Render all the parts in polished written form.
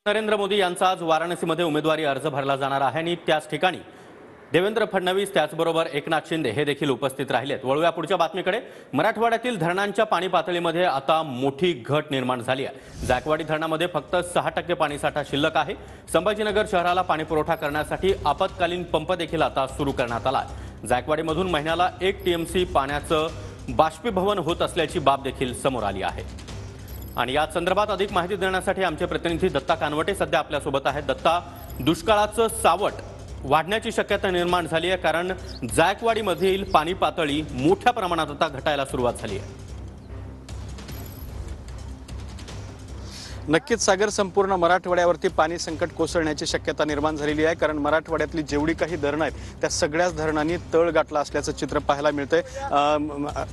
नरेंद्र मोदी यांचा आज वाराणसीमध्ये उमेदवारी अर्ज भरला जाणार आहे आणि त्याच ठिकाणी देवेंद्र फडणवीस त्याचबरोबर एकनाथ शिंदे हे देखील उपस्थित राहिलेत। वळूया पुढच्या बातमीकडे। मराठवाड्यातील धरणांच्या पाणी पातळीमध्ये आता मोठी घट निर्माण झाली आहे। जायकवाडी धरणामध्ये फक्त 6% पाणीसाठा शिल्लक आहे। संभाजीनगर शहराला पाणी पुरवठा करण्यासाठी आपत्कालीन पंप देखील आता सुरू करण्यात आला आहे। जायकवाडीमधून महिन्याला 1 टीएमसी पाण्याचं बाष्पीभवन होत असल्याची बाब देखील समोर आली आहे। आणि या संदर्भात अधिक माहिती देण्यासाठी आमचे प्रतिनिधी दत्ता कानवटे सध्या आपल्या सोबत आहेत। दत्ता, दुष्काळाचं सावट वाढण्याची शक्यता निर्माण झाली आहे, कारण जायकवाडीमधील पाणी पातळी मोठ्या प्रमाणात आता घटायला सुरुवात झाली आहे। नक्कीच सागर, संपूर्ण मराठवाड्यावरती पाणी संकट कोसळण्याची शक्यता निर्माण झालेली आहे, कारण मराठवाड्यातली जेवढी काही धरणं आहेत त्या सगळ्याच धरणांनी तळ गाठला असल्याचं चित्र पाहायला मिळतंय।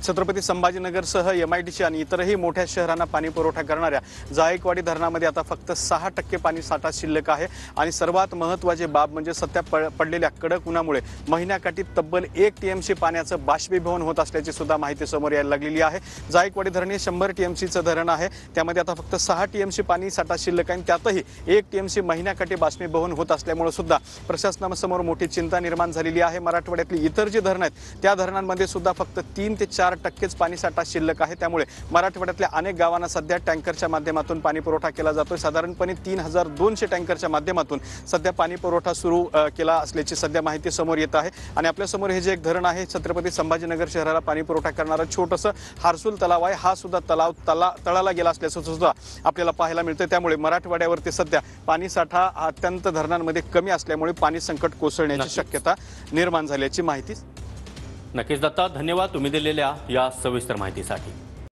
छत्रपती संभाजीनगरसह MIDC आणि इतरही मोठ्या शहरांना पाणी पुरवठा करणाऱ्या जायकवाडी धरणामध्ये आता फक्त 6% पाणी साठा शिल्लक आहे। आणि सर्वात महत्त्वाची बाब म्हणजे सध्या पडलेल्या कडक उन्हामुळे महिन्याकाठी तब्बल 1 TMC पाण्याचं बाष्पीभवन होत असल्याची सुद्धा माहिती समोर यायला लागलेली आहे। जायकवाडी धरण हे 100 TMCचं धरण आहे, त्यामध्ये आता फक्त 6 TMC पाणी साठा शिल्लक आहे। त्यातही 1 TMC महिन्याकाठी बाष्पीभवन होत असल्यामुळे सुद्धा प्रशासनासमोर मोठी चिंता निर्माण झालेली आहे। मराठवाड्यातली इतर जी धरणं आहेत त्या धरणांमध्ये सुद्धा फक्त 3 ते 4% पाणी साठा शिल्लक आहे। त्यामुळे मराठवाड्यातल्या अनेक गावांना सध्या टँकरच्या माध्यमातून पाणी पुरवठा केला जातोय। साधारणपणे 3200 टँकरच्या माध्यमातून सध्या पाणी पुरवठा सुरू केला असल्याची सध्या माहिती समोर येत आहे। आणि आपल्यासमोर हे जे एक धरण आहे, छत्रपती संभाजीनगर शहराला पाणी पुरवठा करणारं छोटंसं हारसूल तलाव आहे, हा सुद्धा तलाव तळाला गेला असल्याचं सुद्धा आपल्याला पाहायला मिळते। त्यामुळे मराठवाड्यावरती सध्या पाणी साठा अत्यंत धरणांमध्ये कमी असल्यामुळे पाणी संकट कोसळण्याची शक्यता निर्माण झाल्याची माहिती। नक्कीच दत्ता, धन्यवाद तुम्ही दिलेल्या या सविस्तर माहितीसाठी।